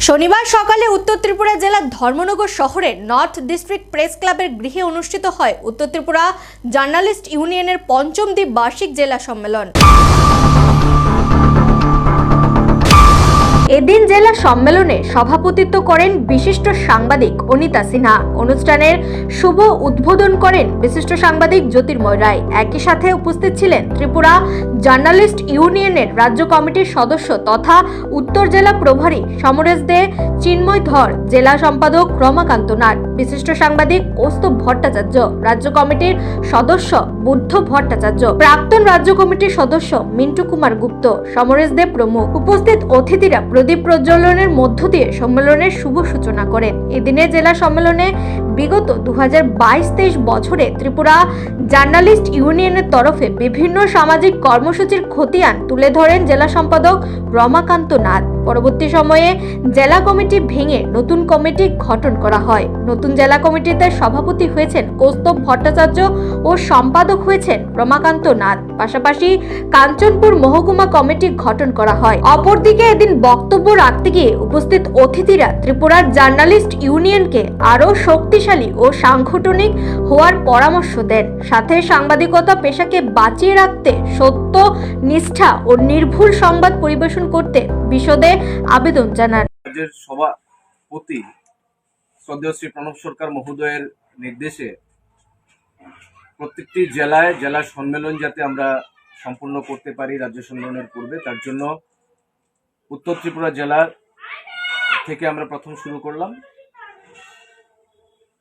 শনিবার সকালে উত্তর ত্রিপুরা জেলার ধর্মনগর শহরের নর্থ ডিস্ট্রিক্ট প্রেস ক্লাবের গৃহে অনুষ্ঠিত হয় উত্তর ত্রিপুরা জার্নালিস্ট ইউনিয়নের পঞ্চম দ্বিবার্ষিক জেলা সম্মেলন। এদিন জেলা সম্মেলনে সভাপতিত্ব করেন বিশিষ্ট সাংবাদিক অনিতা সিনহা। অনুষ্ঠানের শুভ উদ্বোধন করেন বিশিষ্ট সাংবাদিক জ্যোতির্ময় রায়। একই সাথে উপস্থিত ছিলেন ত্রিপুরা জার্নালিস্ট ইউনিয়নের রাজ্য কমিটির সদস্য তথা উত্তর জেলা প্রভারী সমরেশ দে, চিন্ময় ধর, জেলা সম্পাদক রমাকান্ত নাথ, বিশিষ্ট সাংবাদিক কৌস্তব ভট্টাচার্য, রাজ্য কমিটির সদস্য বুদ্ধ ভট্টাচার্য, প্রাক্তন রাজ্য কমিটির সদস্য মিন্টু কুমার গুপ্ত, সমরেশ দে প্রমুখ। উপস্থিত অতিথিরা প্রদীপ প্রজ্বলনের মধ্য দিয়ে সম্মেলনের শুভ সূচনা করেন। এদিনে জেলা সম্মেলনে বিগত 2022-23 বছরে ত্রিপুরা জার্নালিস্ট ইউনিয়নের তরফে বিভিন্ন সামাজিক কর্মসূচির খতিয়ান তুলে ধরেন জেলা সম্পাদক রমাকান্ত নাথ। পরবর্তী সময়ে জেলা কমিটি ভেঙে নতুন কমিটি গঠন করা হয়। নতুন জেলা কমিটিতে সভাপতি হয়েছেন কৌস্তব ভট্টাচার্য ও সম্পাদক হয়েছেন রমাকান্ত নাথ। পাশাপাশি কাঞ্চনপুর মহকুমা কমিটি গঠন করা হয়। অপরদিকে এদিন বক্তব্য রাখতে গিয়ে উপস্থিত অতিথিরা ত্রিপুরার জার্নালিস্ট ইউনিয়নকে আরও শক্তিশালী ও সাংগঠনিক হওয়ার পরামর্শ দেন। সাথে সাংবাদিকতা পেশাকে বাঁচিয়ে রাখতে সত্য, নিষ্ঠা ও নির্ভুল সংবাদ পরিবেশন করতে বিশদে আবেদন জানান। রাজ্যের সভাপতি শ্রদ্ধেয় শ্রী প্রণব সরকার মহোদয়ের নির্দেশে প্রত্যেকটি জেলায় জেলা সম্মেলন যাতে আমরা সম্পূর্ণ করতে পারি রাজ্য সম্মেলনের পূর্বে, তার জন্য উত্তর ত্রিপুরা জেলা থেকে আমরা প্রথম শুরু করলাম।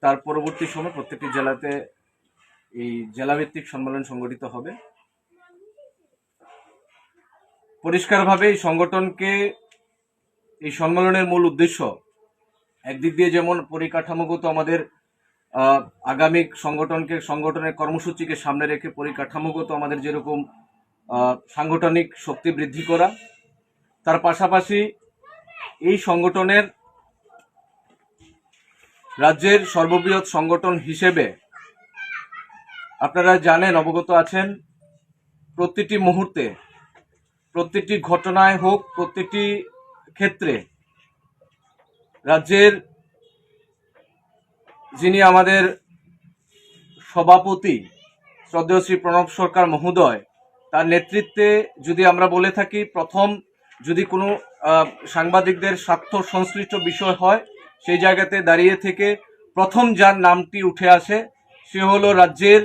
তার পরবর্তী সময় প্রত্যেকটি জেলাতে এই জেলাভিত্তিক সম্মেলন সংগঠিত হবে। পরিষ্কারভাবে এই সংগঠনকে, এই সম্মেলনের মূল উদ্দেশ্য একদিক দিয়ে যেমন পরিকাঠামোগত আমাদের আগামী সংগঠনের কর্মসূচিকে সামনে রেখে পরিকাঠামোগত আমাদের যেরকম সাংগঠনিক শক্তি বৃদ্ধি করা, তার পাশাপাশি এই সংগঠনের রাজ্যের সর্ববৃহৎ সংগঠন হিসেবে আপনারা জানেন, অবগত আছেন, প্রতিটি মুহূর্তে, প্রতিটি ঘটনায় হোক, প্রতিটি ক্ষেত্রে রাজ্যের যিনি আমাদের সভাপতি শ্রদ্ধেয় শ্রী প্রণব সরকার মহোদয়, তার নেতৃত্বে যদি আমরা বলে থাকি, প্রথম যদি কোনো সাংবাদিকদের স্বার্থ সংশ্লিষ্ট বিষয় হয়, সেই জায়গাতে দাঁড়িয়ে থেকে প্রথম যার নামটি উঠে আসে সে হলো রাজ্যের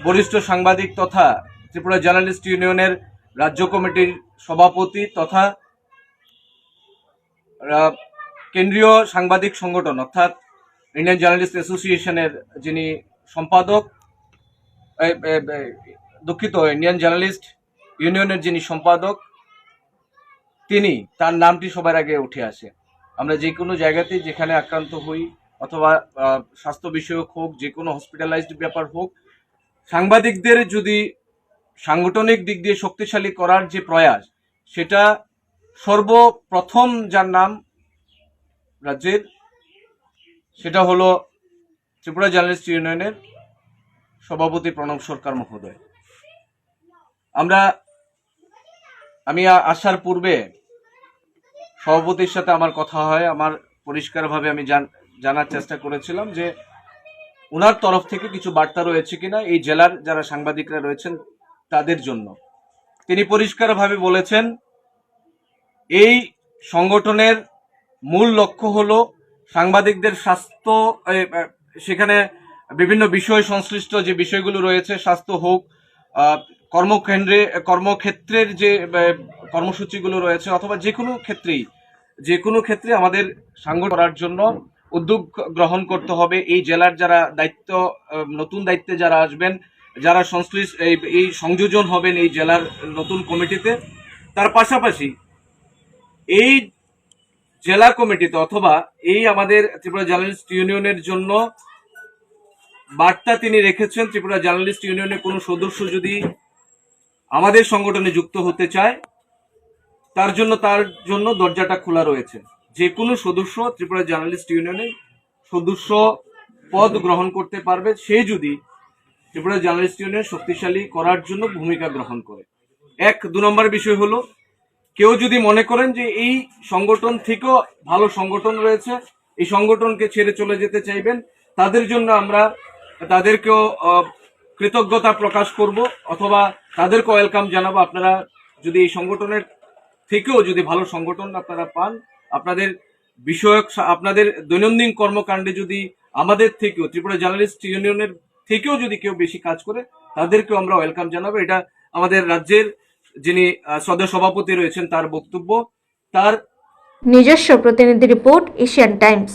বরিষ্ঠ সাংবাদিক তথা ত্রিপুরা জার্নালিস্ট ইউনিয়নের রাজ্য কমিটির সভাপতি তথা কেন্দ্রীয় সাংবাদিক সংগঠন অর্থাৎ ইন্ডিয়ান জার্নালিস্ট অ্যাসোসিয়েশনের যিনি সম্পাদক, ইন্ডিয়ান জার্নালিস্ট ইউনিয়নের যিনি সম্পাদক, তার নামটি সবার আগে উঠে আসে। আমরা যে কোনো জায়গাতেই যেখানে আক্রান্ত হই অথবা স্বাস্থ্য বিষয়ক হোক, যে কোনো হসপিটালাইজড ব্যাপার হোক, সাংবাদিকদের যদি সাংগঠনিক দিক দিয়ে শক্তিশালী করার যে প্রয়াস, সেটা সর্বপ্রথম যার নাম রাজ্যের, সেটা হলো ত্রিপুরা জার্নালিস্ট ইউনিয়নের সভাপতি প্রণব সরকার মহোদয়। আমি আসার পূর্বে সভাপতির সাথে আমার কথা হয়, আমার পরিষ্কারভাবে আমি জানার চেষ্টা করেছিলাম যে ওনার তরফ থেকে কিছু বার্তা রয়েছে কিনা এই জেলার যারা সাংবাদিকরা রয়েছেন তাদের জন্য। তিনি পরিষ্কারভাবে বলেছেন, এই সংগঠনের মূল লক্ষ্য হলো সাংবাদিকদের স্বাস্থ্য, সেখানে বিভিন্ন বিষয় সংশ্লিষ্ট যে বিষয়গুলো রয়েছে, স্বাস্থ্য হোক, কর্মক্ষেত্রের যে কর্মসূচিগুলো রয়েছে, অথবা যে কোনো ক্ষেত্রে আমাদের সংগঠন করার জন্য উদ্যোগ গ্রহণ করতে হবে। এই জেলার যারা নতুন দায়িত্বে যারা আসবেন, যারা এই সংযোজন হবেন এই জেলার নতুন কমিটিতে, তার পাশাপাশি এই জেলা কমিটিতে অথবা এই আমাদের ত্রিপুরা জার্নালিস্ট ইউনিয়নের জন্য বার্তা তিনি রেখেছেন, ত্রিপুরা জার্নালিস্ট ইউনিয়নের কোনো সদস্য যদি আমাদের সংগঠনে যুক্ত হতে চায়, তার জন্য দরজাটা খোলা রয়েছে। যে কোনো সদস্য ত্রিপুরা জার্নালিস্ট ইউনিয়নের সদস্য পদ গ্রহণ করতে পারবে, সে যদি ত্রিপুরা জার্নালিস্ট ইউনিয়ন শক্তিশালী করার জন্য ভূমিকা গ্রহণ করে। 2 নম্বর বিষয় হলো কেউ যদি মনে করেন যে এই সংগঠন থেকেও ভালো সংগঠন রয়েছে, এই সংগঠনকে ছেড়ে চলে যেতে চাইবেন, তাদের জন্য আমরা তাদেরকেও কৃতজ্ঞতা প্রকাশ করব, অথবা তাদেরকে ওয়েলকাম জানাবো। আপনারা যদি এই সংগঠনের থেকেও যদি ভালো সংগঠন আপনারা পান, আপনাদের বিষয়ক আপনাদের দৈনন্দিন কর্মকাণ্ডে যদি আমাদের থেকেও, ত্রিপুরা জার্নালিস্ট ইউনিয়নের থেকেও যদি কেউ বেশি কাজ করে, তাদেরকেও আমরা ওয়েলকাম জানাবো। এটা আমাদের রাজ্যের যিনি সদস্য সভাপতি রয়েছেন তার বক্তব্য। তার নিজস্ব প্রতিনিধি রিপোর্ট, এশিয়ান টাইমস।